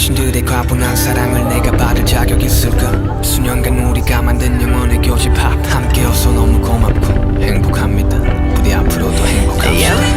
당신들의 과분한 사랑을 내가 받을 자격 있을까? 수년간 우리가 만든 영원의 교집합 함께여서 너무 고맙고 행복합니다. 부디 앞으로도 행복합시다.